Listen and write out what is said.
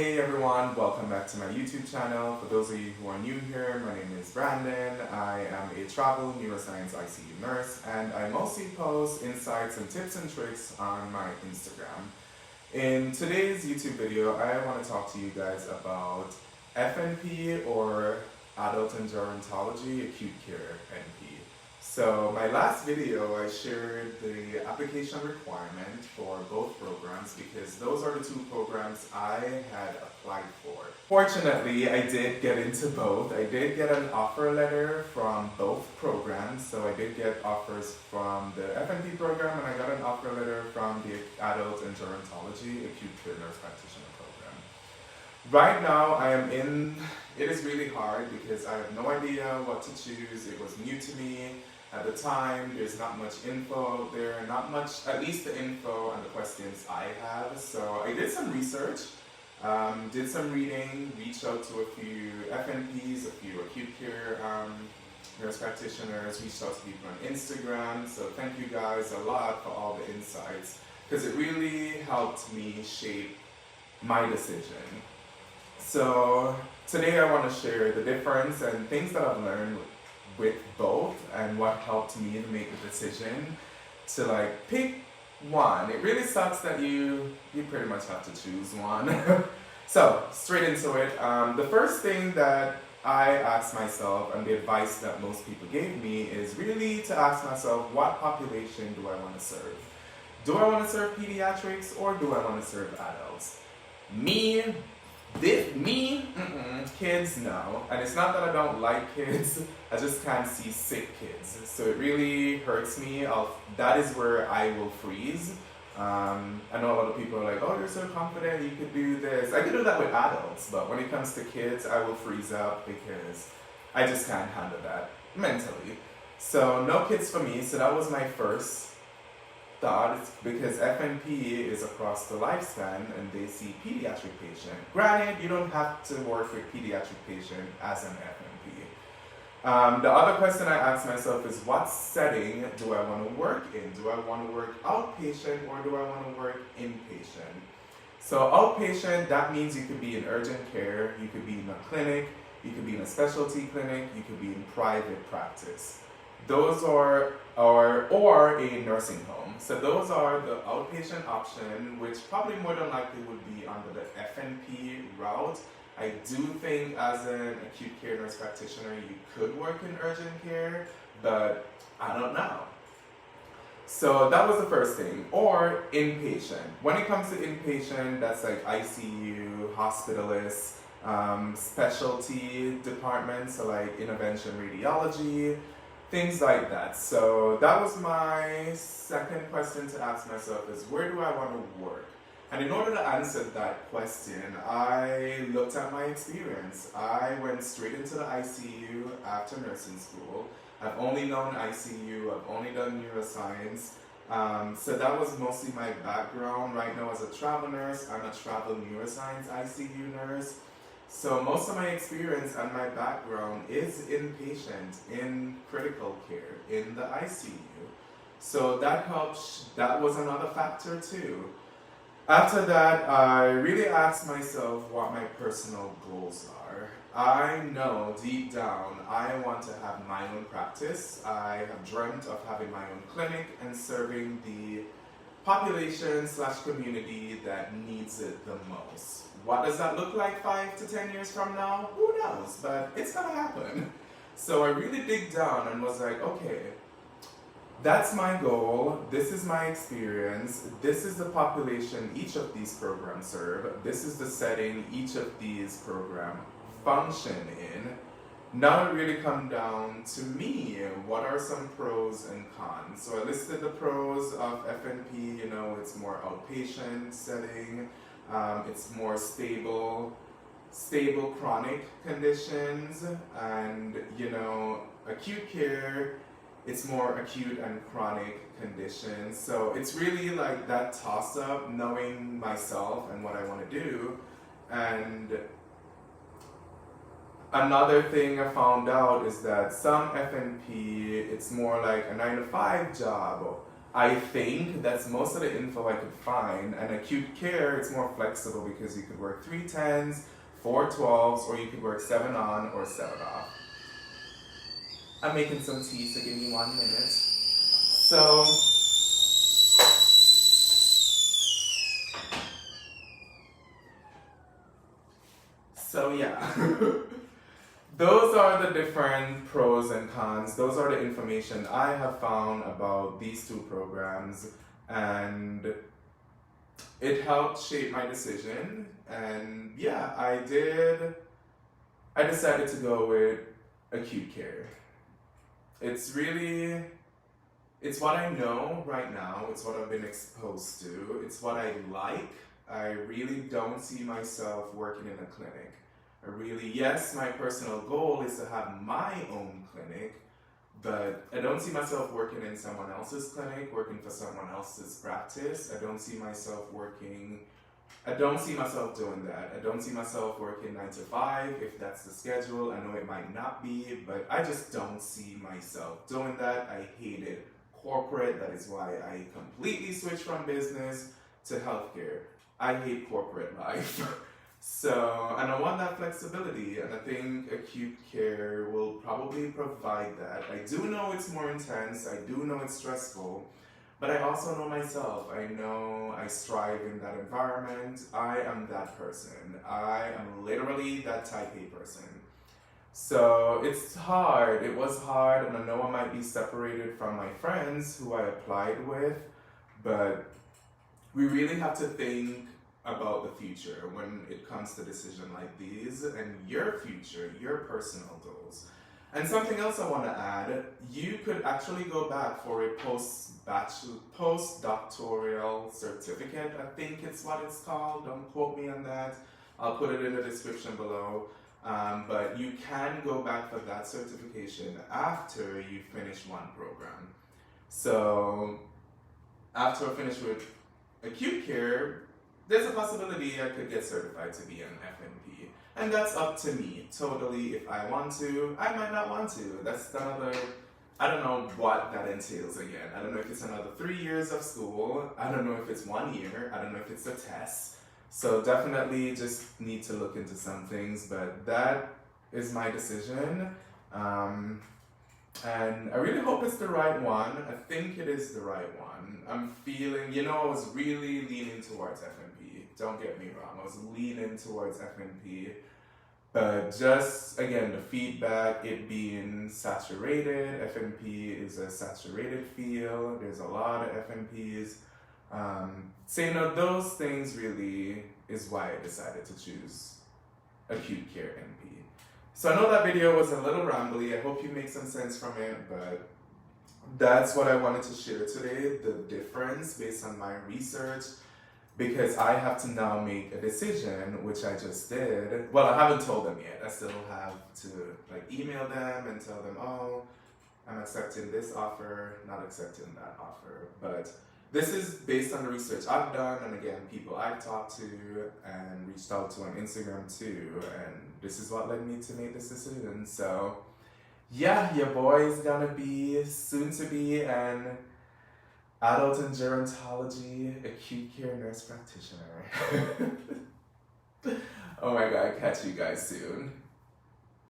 Hey everyone, welcome back to my YouTube channel. For those of you who are new here, my name is Brandon. I am a travel neuroscience ICU nurse, and I mostly post insights and tips and tricks on my Instagram. In today's YouTube video, I want to talk to you guys about FNP, or Adult-Gerontology Acute Care NP. So my last video, I shared the application requirement for both programs because those are the two programs I had applied for. Fortunately, I did get into both. I did get an offer letter from both programs. So I did get offers from the FNP program, and I got an offer letter from the Adult-Gerontology Acute Care Nurse Practitioner program. Right now, it is really hard because I have no idea what to choose. It was new to me. At the time, there's not much info out there, not much, at least the info and the questions I have. So I did some research, did some reading, reached out to a few FNPs, a few acute care nurse practitioners, reached out to people on Instagram. So thank you guys a lot for all the insights, because it really helped me shape my decision. So today I want to share the difference and things that I've learned with both and what helped me to make the decision to pick one. It really sucks that you pretty much have to choose one. So straight into it. The first thing that I asked myself, and the advice that most people gave me, is really to ask myself, what population do I want to serve? Do I want to serve pediatrics or do I want to serve adults? Kids, no. And it's not that I don't like kids, I just can't see sick kids. So it really hurts me. That is where I will freeze. I know a lot of people are like, oh, you're so confident, you could do this. I could do that with adults, but when it comes to kids, I will freeze up because I just can't handle that mentally. So no kids for me. So that was my first thought, because FNP is across the lifespan and they see pediatric patient. Granted, you don't have to work with pediatric patient as an FNP. The other question I asked myself is, what setting do I want to work in? Do I want to work outpatient or do I want to work inpatient? So outpatient, that means you could be in urgent care, you could be in a clinic, you could be in a specialty clinic, you could be in private practice. Those are, or a nursing home. So those are the outpatient option, which probably more than likely would be under the FNP route. I do think as an acute care nurse practitioner, you could work in urgent care, but I don't know. So that was the first thing. Or inpatient. When it comes to inpatient, that's like ICU, hospitalists, specialty departments, so like intervention radiology, things like that. So that was my second question to ask myself, is where do I want to work? And in order to answer that question, I looked at my experience. I went straight into the ICU after nursing school. I've only known ICU, I've only done neuroscience. So that was mostly my background. Right now as a travel nurse, I'm a travel neuroscience ICU nurse. So most of my experience and my background is inpatient, in critical care, in the ICU. So that helps, that was another factor too. After that, I really asked myself what my personal goals are. I know deep down I want to have my own practice. I have dreamt of having my own clinic and serving the population/community that needs it the most. What does that look like 5 to 10 years from now? Who knows, but it's gonna happen. So I really dig down and was like, okay, that's my goal, this is my experience, this is the population each of these programs serve, this is the setting each of these programs function in. Now it really comes down to me. What are some pros and cons? So I listed the pros of FNP. It's more outpatient setting. It's more stable chronic conditions, and acute care, it's more acute and chronic conditions. So it's really like that toss up, knowing myself and what I want to do. And another thing I found out is that some FNP, it's more like a 9-to-5 job, I think that's most of the info I could find. And acute care, it's more flexible because you could work 3 10s, 4 12s, or you could work 7 on or 7 off. I'm making some tea, so give me 1 minute. So yeah. Those are the different pros and cons. Those are the information I have found about these 2 programs, and it helped shape my decision. And yeah, I decided to go with acute care. It's what I know right now. It's what I've been exposed to. It's what I like. I really don't see myself working in a clinic. Yes, my personal goal is to have my own clinic, but I don't see myself working in someone else's clinic, working for someone else's practice. I don't see myself doing that. I don't see myself working 9 to 5 if that's the schedule. I know it might not be, but I just don't see myself doing that. I hated corporate. That is why I completely switched from business to healthcare. I hate corporate life. So, and I want that flexibility, and I think acute care will probably provide that. I do know it's more intense, I do know it's stressful, but I also know myself. I know I strive in that environment. I am that person. I am literally that type A person. So it's hard. It was hard, and I know I might be separated from my friends who I applied with, but we really have to think about the future when it comes to decisions like these, and your future, your personal goals. And something else I want to add, you could actually go back for a postdoctoral certificate. I think it's what it's called. Don't quote me on that. I'll put it in the description below. But you can go back for that certification after you finish one program. So after I finish with acute care, there's a possibility I could get certified to be an FNP. And that's up to me, totally. If I want to, I might not want to. That's another, I don't know what that entails again. I don't know if it's another 3 years of school. I don't know if it's 1 year. I don't know if it's a test. So definitely just need to look into some things, but that is my decision. And I really hope it's the right one. I think it is the right one. I'm feeling, I was really leaning towards FNP. Don't get me wrong, I was leaning towards FNP. But just, again, the feedback, it being saturated. FNP is a saturated field. There's a lot of FNPs. So, those things really is why I decided to choose acute care NP. So I know that video was a little rambly. I hope you make some sense from it, but that's what I wanted to share today, the difference based on my research, because I have to now make a decision, which I just did. Well, I haven't told them yet. I still have to email them and tell them, oh, I'm accepting this offer, not accepting that offer. But this is based on the research I've done, and again, people I've talked to and reached out to on Instagram too, and this is what led me to make this decision. So yeah, your boy is gonna be soon to be an Adult-Gerontology acute care nurse practitioner. Oh my god, catch you guys soon.